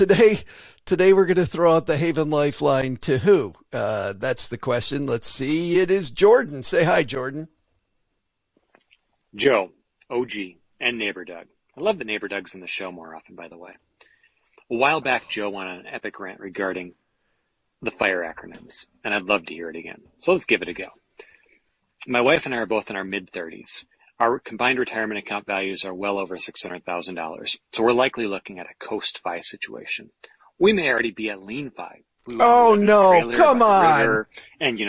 today we're going to throw out the Haven Lifeline to who? That's the question. Let's see. It is Jordan. Say hi, Jordan. Joe, OG, and Neighbor Doug. I love that Neighbor Doug's in the show more often, by the way. A while back, Joe went on an epic rant regarding the FIRE acronyms, and I'd love to hear it again. So let's give it a go. My wife and I are both in our mid-30s. Our combined retirement account values are well over $600,000, so we're likely looking at a Coast Fi situation. We may already be at Lean Fi. Oh no, come on. And,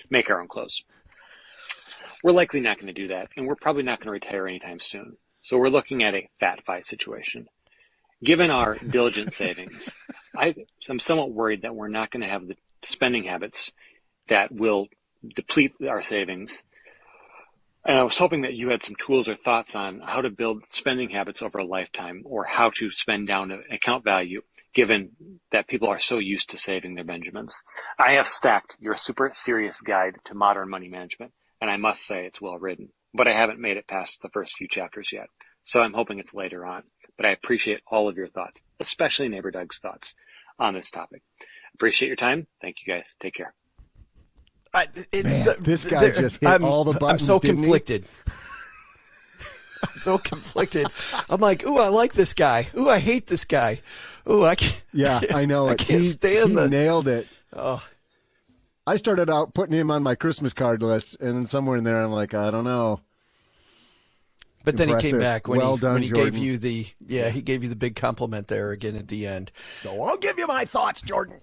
make our own clothes. We're likely not going to do that, and we're probably not going to retire anytime soon. So we're looking at a Fat Fi situation. Given our diligent savings, I'm somewhat worried that we're not going to have the spending habits that will deplete our savings. And I was hoping that you had some tools or thoughts on how to build spending habits over a lifetime, or how to spend down an account value, given that people are so used to saving their Benjamins. I have stacked your super serious guide to modern money management, and I must say it's well written, but I haven't made it past the first few chapters yet. So I'm hoping it's later on, but I appreciate all of your thoughts, especially Neighbor Doug's thoughts on this topic. Appreciate your time. Thank you guys. Take care. This guy just hit all the buttons. I'm so conflicted. I'm so conflicted. I'm like, ooh, I like this guy. Ooh, I hate this guy. Ooh, I can't. Yeah, I know. I can't stand he nailed it. Oh. I started out putting him on my Christmas card list, and then somewhere in there, I'm like, I don't know. But then he came back when he Jordan. gave you he gave you the big compliment there again at the end. So I'll give you my thoughts, Jordan.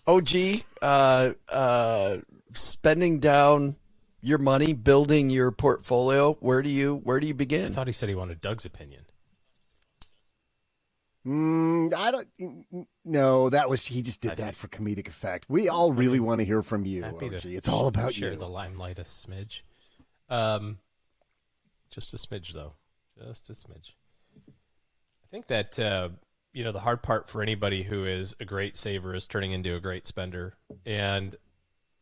OG, spending down your money, building your portfolio. Where do you begin? I thought he said he wanted Doug's opinion. I don't. No, he just did that for comedic effect. We all really want to hear from you, OG. It's all about you. Share the limelight a smidge. Just a smidge, though. Just a smidge. I think that the hard part for anybody who is a great saver is turning into a great spender, and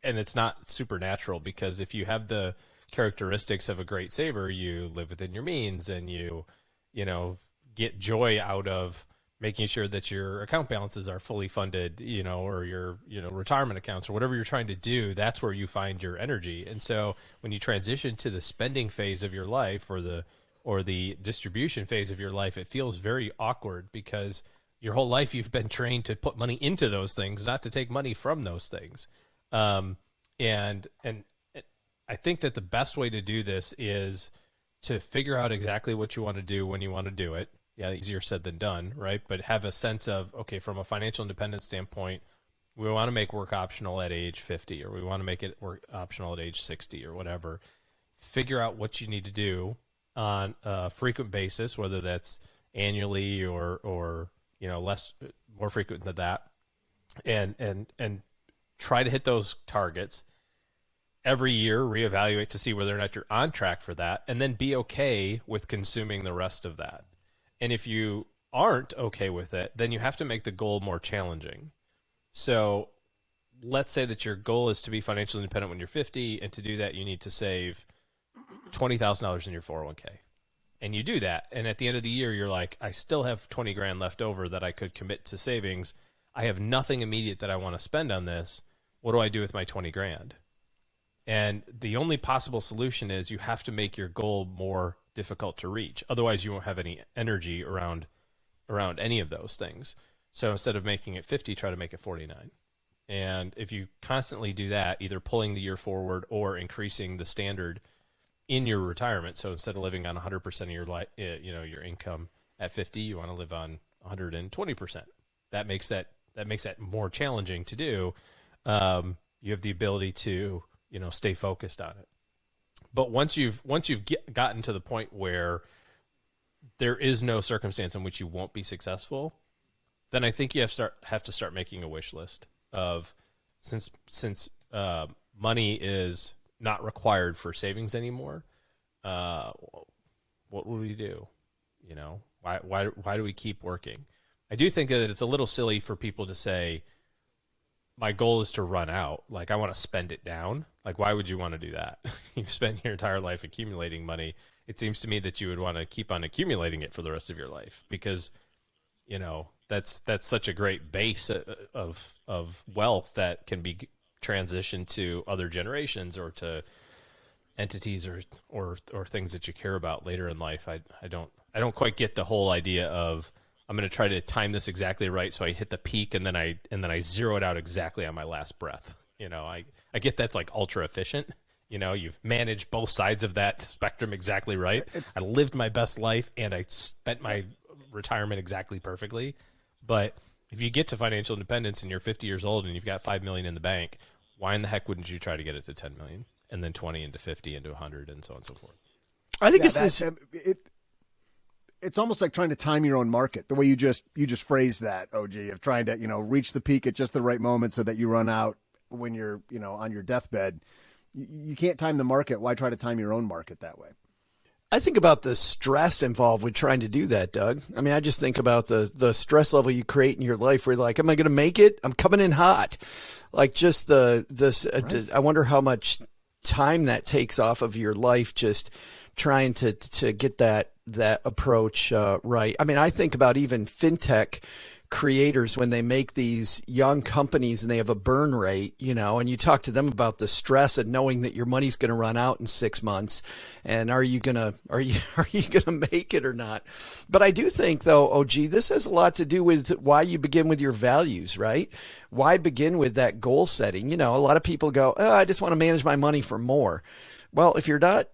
it's not supernatural, because if you have the characteristics of a great saver, you live within your means, and you get joy out of making sure that your account balances are fully funded, or your retirement accounts, or whatever you're trying to do. That's where you find your energy. And so when you transition to the spending phase of your life, or the distribution phase of your life, it feels very awkward, because your whole life you've been trained to put money into those things, not to take money from those things. And I think that the best way to do this is to figure out exactly what you want to do when you want to do it. Yeah, easier said than done, right? But have a sense of, okay, from a financial independence standpoint, we want to make work optional at age 50, or we want to make it work optional at age 60, or whatever. Figure out what you need to do on a frequent basis, whether that's annually or more frequent than that, and try to hit those targets every year. Reevaluate to see whether or not you're on track for that, and then be okay with consuming the rest of that. And if you aren't okay with it, then you have to make the goal more challenging. So let's say that your goal is to be financially independent when you're 50, and to do that, you need to save $20,000 in your 401k. And you do that, and at the end of the year, you're like, I still have 20 grand left over that I could commit to savings. I have nothing immediate that I want to spend on this. What do I do with my 20 grand? And the only possible solution is you have to make your goal more difficult to reach. Otherwise, you won't have any energy around any of those things. So instead of making it 50, try to make it 49. And if you constantly do that, either pulling the year forward or increasing the standard in your retirement. So instead of living on 100% of your life, your income at 50, you want to live on 120%. That makes that more challenging to do. You have the ability to, stay focused on it. But once you've gotten to the point where there is no circumstance in which you won't be successful, then I think you have to start making a wish list of, since money is not required for savings anymore, what would we do? Why do we keep working? I do think that it's a little silly for people to say, my goal is to run out. Like, I want to spend it down. Like, why would you want to do that? You've spent your entire life accumulating money. It seems to me that you would want to keep on accumulating it for the rest of your life, because that's such a great base of wealth that can be transitioned to other generations or to entities or things that you care about later in life. I don't quite get the whole idea of I'm going to try to time this exactly right so I hit the peak and then I zero it out exactly on my last breath. I get that's like ultra efficient. You've managed both sides of that spectrum exactly right. I lived my best life and I spent my retirement exactly perfectly. But if you get to financial independence and you're 50 years old and you've got $5 million in the bank, why in the heck wouldn't you try to get it to 10 million and then 20 into 50 into 100 and so on and so forth? I think it's almost like trying to time your own market. The way you just phrased that, OG, of trying to, reach the peak at just the right moment so that you run out when you're, on your deathbed. You can't time the market. Why try to time your own market that way? I think about the stress involved with trying to do that, Doug. I mean, I just think about the stress level you create in your life where you're like, am I going to make it? I'm coming in hot. Like just right. I wonder how much time that takes off of your life just trying to get that approach right. I mean, I think about even fintech creators when they make these young companies and they have a burn rate, and you talk to them about the stress of knowing that your money's going to run out in 6 months, and are you gonna make it or not? But I do think though, OG, this has a lot to do with why you begin with your values, right? Why begin with that goal setting? A lot of people go, oh, I just want to manage my money for more. Well, if you're not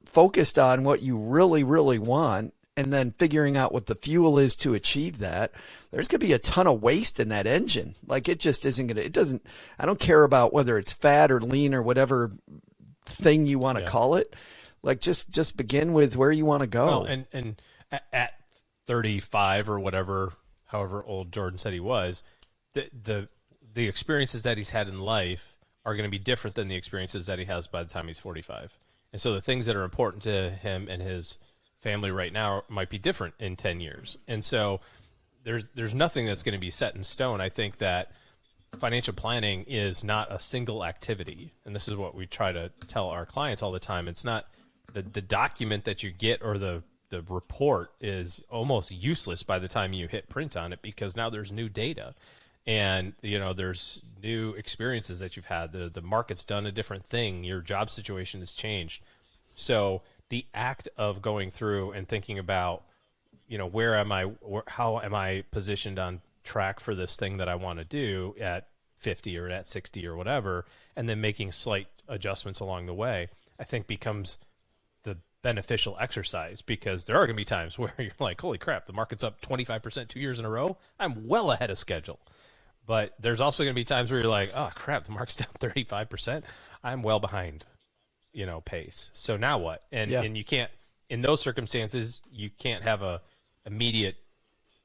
focused on what you really, really want, and then figuring out what the fuel is to achieve that, there's going to be a ton of waste in that engine. Like it just isn't going to, I don't care about whether it's fat or lean or whatever thing you want to call it. Like just begin with where you want to go. Well, and at 35 or whatever, however old Jordan said he was, the experiences that he's had in life are going to be different than the experiences that he has by the time he's 45. And so the things that are important to him and his family right now might be different in 10 years. And so there's nothing that's going to be set in stone. I think that financial planning is not a single activity. And this is what we try to tell our clients all the time. It's not the document that you get or the report is almost useless by the time you hit print on it, because now there's new data and, there's new experiences that you've had. The market's done a different thing. Your job situation has changed. So the act of going through and thinking about, where am I, how am I positioned on track for this thing that I want to do at 50 or at 60 or whatever, and then making slight adjustments along the way, I think becomes the beneficial exercise, because there are going to be times where you're like, holy crap, the market's up 25% 2 years in a row. I'm well ahead of schedule. But there's also going to be times where you're like, oh crap, the market's down 35%. I'm well behind, pace. So now what? And you can't, in those circumstances, you can't have a immediate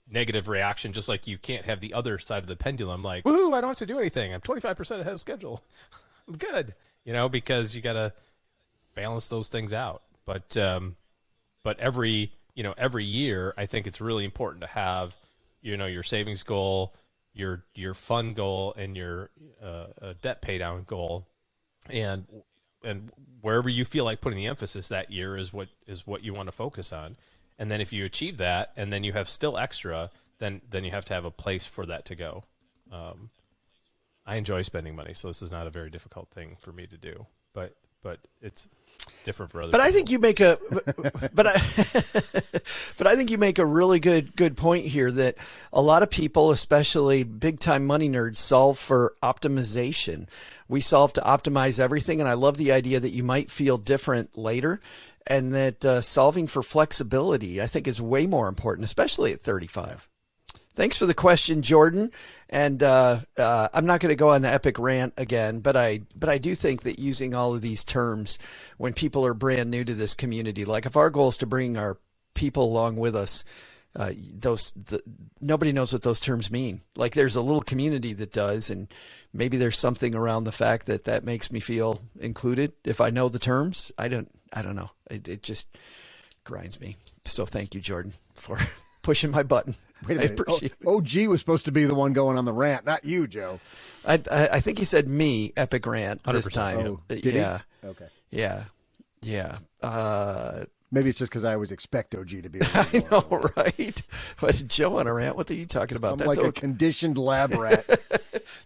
negative reaction, just like you can't have the other side of the pendulum, like, woohoo, I don't have to do anything. I'm 25% ahead of schedule. I'm good, because you got to balance those things out. But every year, I think it's really important to have, your savings goal, your fund goal, and your debt pay down goal, and wherever you feel like putting the emphasis that year is what you want to focus on. And then if you achieve that, and then you have still extra, then you have to have a place for that to go. I enjoy spending money, so this is not a very difficult thing for me to do. But it's different for other people. I think you make I think you make a really good point here, that a lot of people, especially big time money nerds, solve for optimization. We solve to optimize everything. And I love the idea that you might feel different later, and that solving for flexibility, I think, is way more important, especially at 35. Thanks for the question, Jordan. And I'm not going to go on the epic rant again, but I do think that using all of these terms when people are brand new to this community, like if our goal is to bring our people along with us, nobody knows what those terms mean. Like there's a little community that does, and maybe there's something around the fact that makes me feel included. If I know the terms, I don't know. It just grinds me. So thank you, Jordan, for pushing my button. Wait a minute. OG was supposed to be the one going on the rant, not you, Joe. I think he said me, epic rant, this 100%. time. Oh, did yeah. he? Okay. Yeah. Maybe it's just because I always expect OG to be. I know, right? But Joe on a rant. What are you talking about? I'm That's like a conditioned lab rat.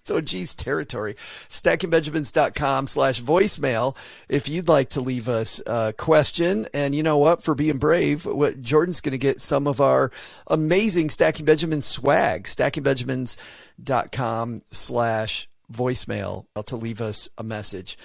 It's OG's territory. StackingBenjamins.com/voicemail if you'd like to leave us a question. And you know what? For being brave, what Jordan's going to get some of our amazing Stacking Benjamins swag. StackingBenjamins.com/voicemail to leave us a message.